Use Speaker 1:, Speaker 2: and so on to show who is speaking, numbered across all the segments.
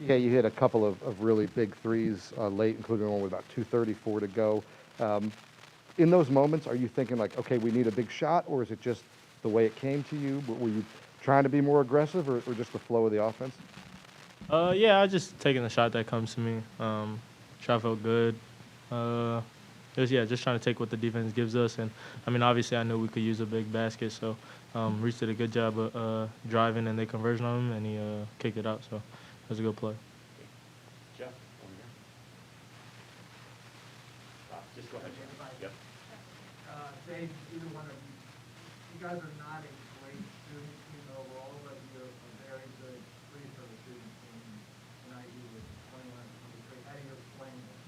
Speaker 1: Yeah, you hit a couple of really big threes late, including one with about 2:34 to go. Um, in those moments, are you thinking like, okay, we need a big shot, or is it just the way it came to you? Were you trying to be more aggressive, or just the flow of the offense?
Speaker 2: Yeah, I just taking the shot that comes to me. Shot felt good. Uh, just trying to take what the defense gives us, and I mean, obviously, I knew we could use a big basket, so Reese did a good job of driving and they conversion on him, and he kicked it out. So it was a good play.
Speaker 3: Jeff, over here. Just go ahead, Jeff. Yep.
Speaker 4: Dave, either one of you, you guys are not a great shooting team overall, but you're a very good free throw shooting team. Tonight you were 21 23. How do you explain that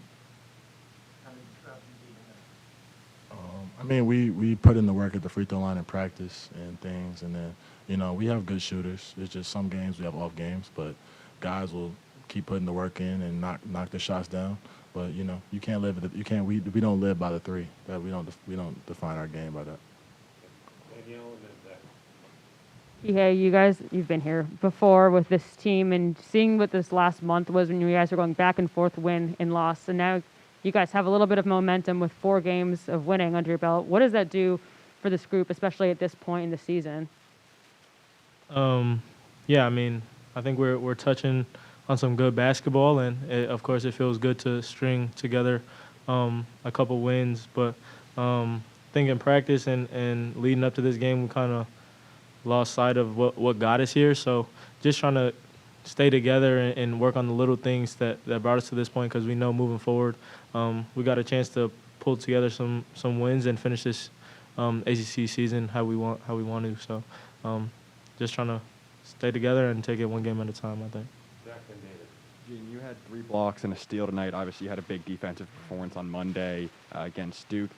Speaker 4: kind of discrepancy there?
Speaker 5: I mean, we put in the work at the free throw line in practice and things, and then we have good shooters. It's just some games we have off games, but guys will keep putting the work in and knock the shots down. But you can't live you can't we don't live by the three. That we don't define our game by that.
Speaker 3: Danielle and then Zach.
Speaker 6: Yeah, you guys, you've been here before with this team and seeing what this last month was when you guys were going back and forth win and loss. And now you guys have a little bit of momentum with 4 games of winning under your belt. What does that do for this group, especially at this point in the season?
Speaker 2: Yeah, I mean, I think we're touching on some good basketball, and of course, it feels good to string together a couple wins. But I think in practice and leading up to this game, we kind of lost sight of what got us here. So just trying to stay together and work on the little things that brought us to this point, because we know moving forward, we got a chance to pull together some wins and finish this ACC season how we want to. So just trying to stay together and take it one game at a time, I think.
Speaker 3: Zach and David.
Speaker 7: Gene, you had 3 blocks and a steal tonight. Obviously, you had a big defensive performance on Monday against Duke.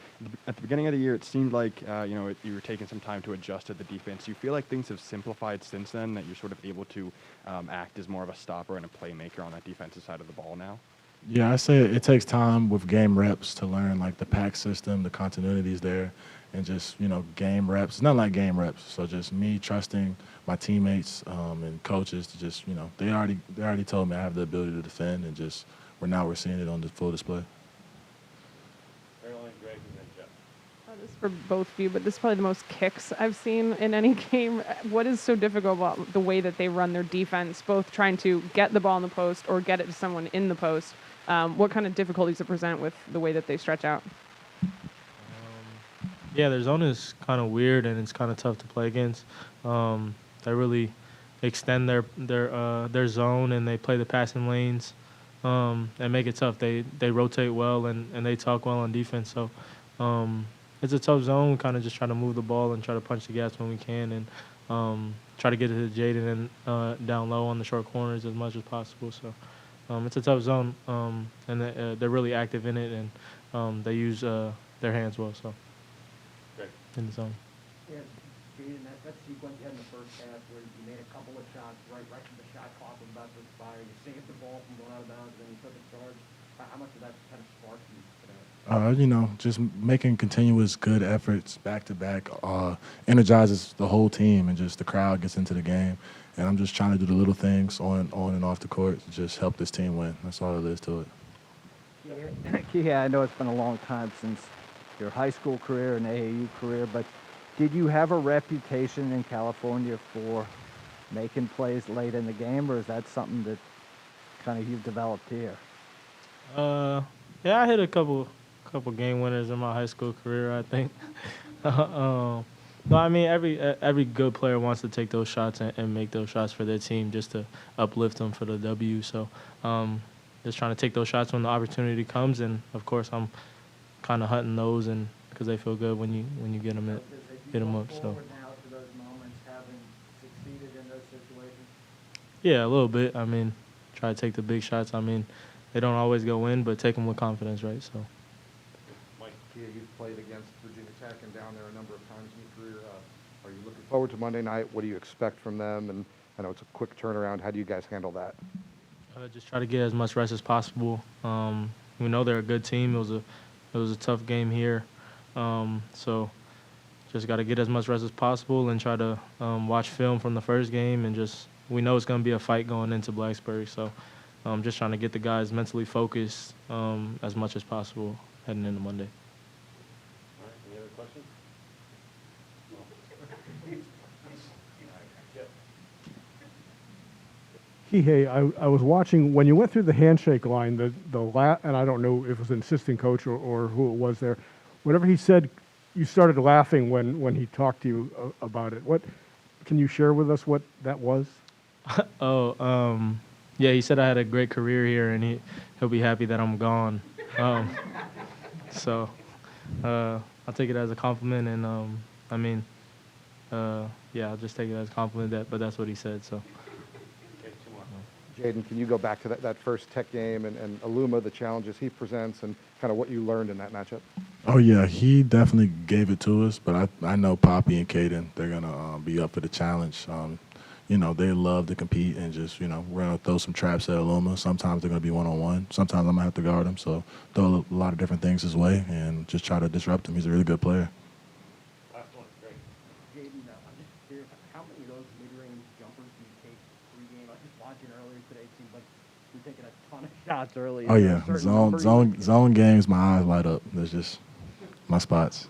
Speaker 7: At the beginning of the year, it seemed like you were taking some time to adjust to the defense. Do you feel like things have simplified since then, that you're sort of able to act as more of a stopper and a playmaker on that defensive side of the ball now?
Speaker 5: Yeah, I say it takes time with game reps to learn like the pack system, the continuities there, and just game reps. It's not like game reps. So just me trusting my teammates and coaches to just they already told me I have the ability to defend, and just we're seeing it on the full display.
Speaker 3: Caroline, Greg, and then Jeff.
Speaker 8: This is for both of you, but this is probably the most kicks I've seen in any game. What is so difficult about the way that they run their defense, both trying to get the ball in the post or get it to someone in the post? What kind of difficulties it present with the way that they stretch out?
Speaker 2: Yeah, their zone is kind of weird and it's kind of tough to play against. They really extend their zone and they play the passing lanes and make it tough. They rotate well and they talk well on defense. So it's a tough zone. We kind of just try to move the ball and try to punch the gas when we can, and try to get it to Jaden and down low on the short corners as much as possible. So it's a tough zone, and they're really active in it, and they use their hands well. So
Speaker 3: Greg.
Speaker 2: in the zone.
Speaker 4: Yeah, Jaden, that sequence you had in the first half where you made a couple of shots right from the shot clock was about to expire. You saved the ball from going out of bounds, and then you took a charge. How much of that kind of sparked you today?
Speaker 5: Just making continuous good efforts back to back energizes the whole team, and just the crowd gets into the game. And I'm just trying to do the little things on and off the court to just help this team win. That's all there is to it.
Speaker 9: Yeah, I know it's been a long time since your high school career and AAU career, but did you have a reputation in California for making plays late in the game, or is that something that kind of you've developed here?
Speaker 2: Yeah, I hit a couple game winners in my high school career, I think. No, I mean every good player wants to take those shots and make those shots for their team just to uplift them for the W. So just trying to take those shots when the opportunity comes, and of course I'm kind of hunting those, and because they feel good when you get them up. So
Speaker 4: Forward now to those moments, having succeeded in those situations?
Speaker 2: yeah, a little bit. I mean, try to take the big shots. I mean, they don't always go in, but take them with confidence, right? So.
Speaker 3: Mike.
Speaker 1: Kia, you've played against Virginia Tech and down there a number of times in your career. Are you looking forward to Monday night? What do you expect from them? And I know it's a quick turnaround. How do you guys handle that?
Speaker 2: Just try to get as much rest as possible. We know they're a good team. It was a tough game here, so just got to get as much rest as possible and try to watch film from the first game, and just we know it's going to be a fight going into Blacksburg. So just trying to get the guys mentally focused as much as possible heading into Monday.
Speaker 3: All right, any other questions?
Speaker 10: Kihei, I was watching when you went through the handshake line, and I don't know if it was an assistant coach or who it was there. Whatever he said, you started laughing when he talked to you about it. What can you share with us what that was?
Speaker 2: Yeah, he said I had a great career here, and he'll be happy that I'm gone. So I'll take it as a compliment, and I mean, yeah, I'll just take it as a compliment. But that's what he said. So.
Speaker 3: Okay, two more.
Speaker 1: Jaden, can you go back to that first Tech game and Aluma, the challenges he presents, and kind of what you learned in that matchup?
Speaker 5: Oh yeah, he definitely gave it to us. But I know Poppy and Caden, they're gonna be up for the challenge. You know, they love to compete and just, you know, we're gonna throw some traps at Aluma. Sometimes they're gonna be one-on-one. Sometimes I'm gonna have to guard him. So throw a lot of different things his way and just try to disrupt him. He's a really good player.
Speaker 3: Last one, great.
Speaker 11: Jaden, I'm just curious, how many of those mid-range jumpers do you take pregame? I was just watching earlier today. It seemed like you're taking a ton of shots early.
Speaker 5: Oh
Speaker 11: Is there a
Speaker 5: yeah,
Speaker 11: certain number you like to-
Speaker 5: zone games. My eyes light up. That's just my spots.